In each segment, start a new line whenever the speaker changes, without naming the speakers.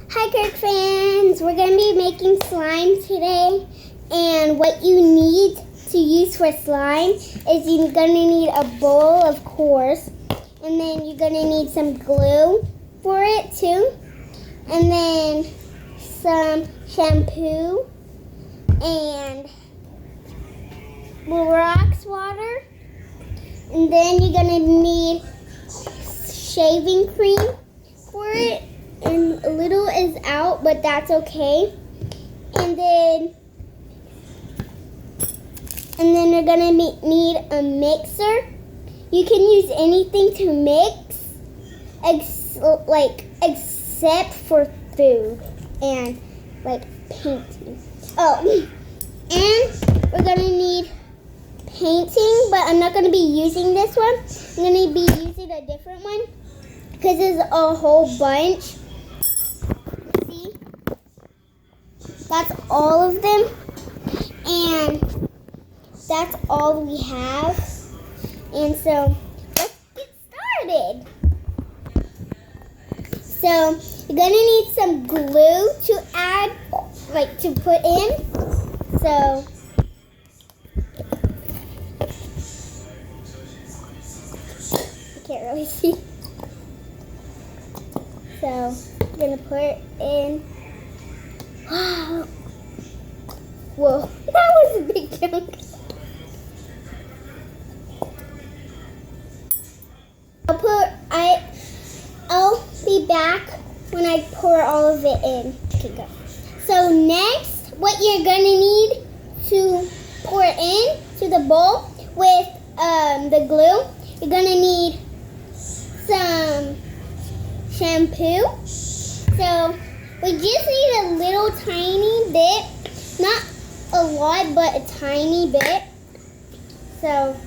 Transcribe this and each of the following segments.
Hi Kirk fans, we're going to be making slime today, and what you need to use for slime is you're going to need a bowl, of course, and then you're going to need some glue for it too, and then some shampoo and borax water, and then you're going to need shaving cream for it. And a little is out, but that's okay. And then you're gonna need a mixer. You can use anything to mix, except for food and like painting. Oh, and we're gonna need painting, but I'm not gonna be using this one. I'm gonna be using a different one because there's a whole bunch. That's all of them, and that's all we have. And so let's get started. So you're gonna need some glue to add, to put in. So I can't really see. So I'm gonna put it in. Wow. Whoa, that was a big chunk. I'll be back when I pour all of it in. Okay, go. So next, what you're gonna need to pour in to the bowl with the glue, you're gonna need some shampoo. So we just need a little tiny bit, not a lot, but a tiny bit. So,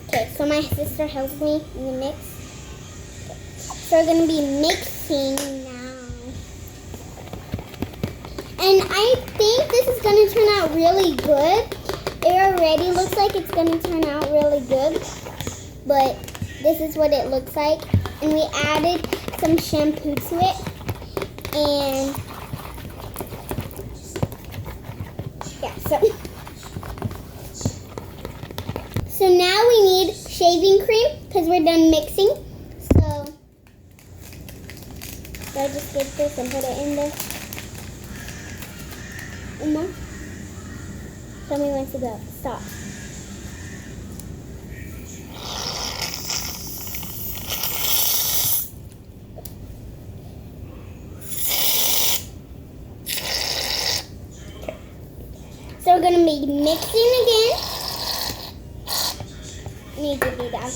okay, so my sister helped me in the mix. So we're gonna be mixing now. And I think this is going to turn out really good. It already looks like it's going to turn out really good. But this is what it looks like. And we added some shampoo to it. And yeah, so now we need shaving cream because we're done mixing. So I just get this and put it in there. Uma, tell me when to go. Stop. So we're going to be mixing again. Need to be down.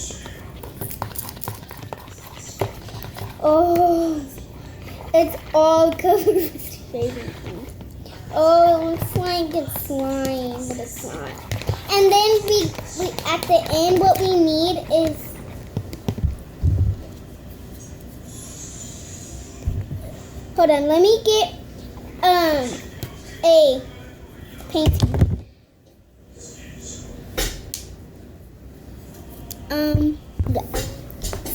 Oh, it's all covered with shaving cream. Oh, it looks like it's slime, but it's not. And then we at the end, what we need is hold on. Let me get a painting. Yeah.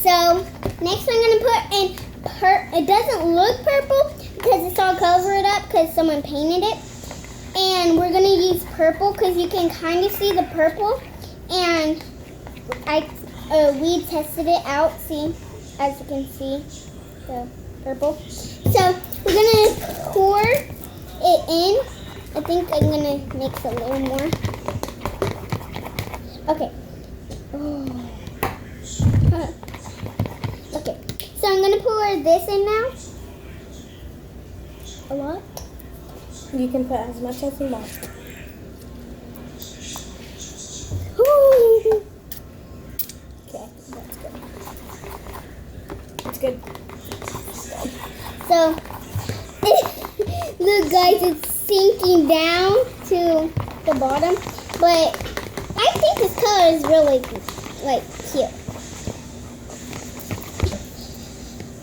So next, I'm gonna put in it doesn't look purple because it's all covered up because someone painted it. And we're going to use purple because you can kind of see the purple. And we tested it out, see, as you can see, the purple. So we're going to pour it in. I think I'm going to mix a little more. Okay. Oh. Okay. So I'm going to pour this in now. A lot.
You can put as much as you want.
Ooh.
Okay, that's good. That's good.
So, look guys, it's sinking down to the bottom. But I think this color is really cute.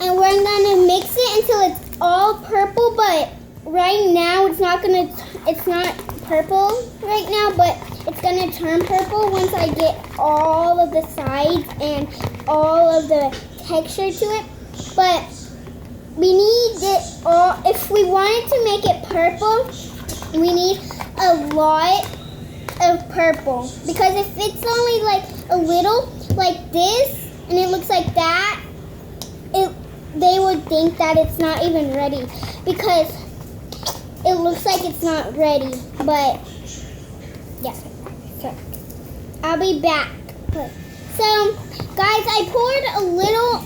And we're gonna mix it until it's all right now it's not purple right now, but it's gonna turn purple once I get all of the sides and all of the texture to it. But we need it all. If we wanted to make it purple, we need a lot of purple, because if it's only like a little like this and it looks like that, they would think that it's not even ready, because it looks like it's not ready. But yeah, so I'll be back. So guys, I poured a little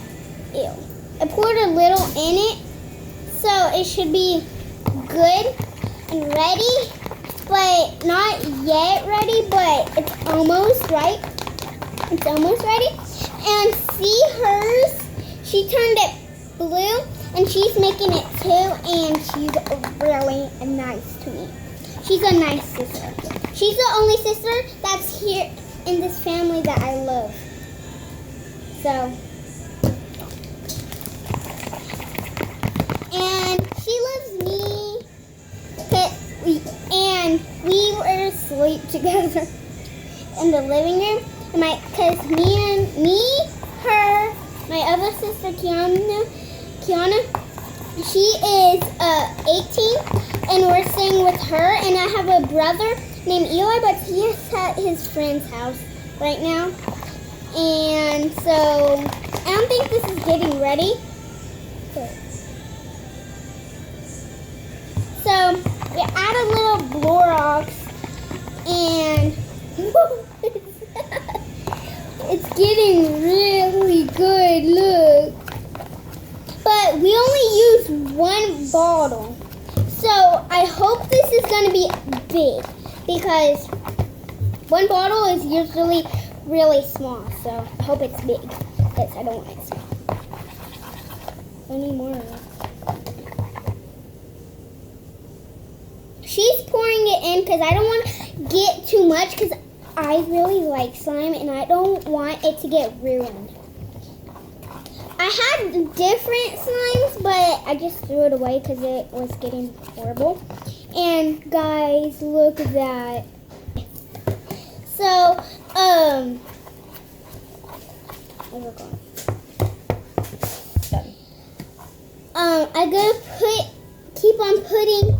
in it, so it should be good and ready, but not yet ready, but it's almost right. It's almost ready. And see hers, she turned it blue, and she's making it too, and she's really nice to me. She's a nice sister. She's the only sister that's here in this family that I love. So, and she loves me, and we were asleep together in the living room, and because me, her, my other sister Kiana, she is 18, and we're staying with her, and I have a brother named Eli, but he is at his friend's house right now. And so I don't think this is getting ready. So we add a little Clorox, and it's getting really good, look. But we only use one bottle. So I hope this is going to be big, because one bottle is usually really small. So I hope it's big, because I don't want it small. I need more of it. She's pouring it in because I don't want to get too much, because I really like slime and I don't want it to get ruined. I had different slimes, but I just threw it away because it was getting horrible. And guys, look at that. So, I'm gonna keep on putting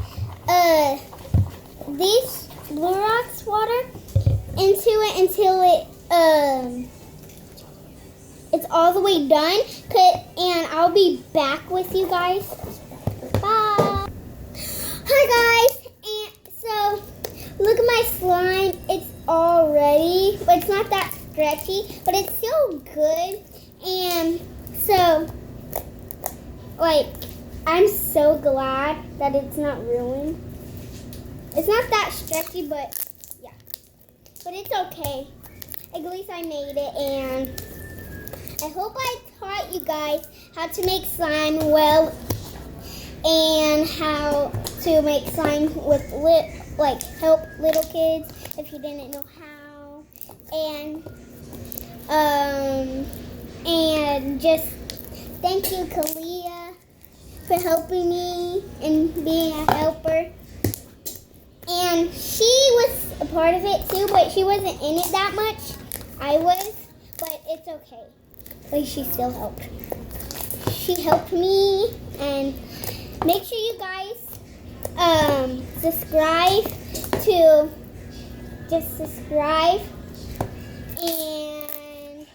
this Clorox water into it until it's all the way done, and I'll be back with you guys. Bye. Hi guys, and so look at my slime. It's all ready, but it's not that stretchy, but it's still good. And so, like, I'm so glad that it's not ruined. It's not that stretchy, but yeah. But it's okay. At least I made it, and I hope I taught you guys how to make slime well, and how to make slime with help little kids if you didn't know how. And just thank you, Kalia, for helping me and being a helper. And she was a part of it too, but she wasn't in it that much. I was, but it's okay. But she still helped. She helped me, and make sure you guys subscribe and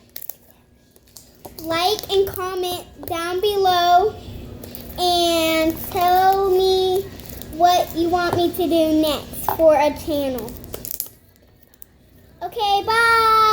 like and comment down below, and tell me what you want me to do next for a channel. Okay, bye.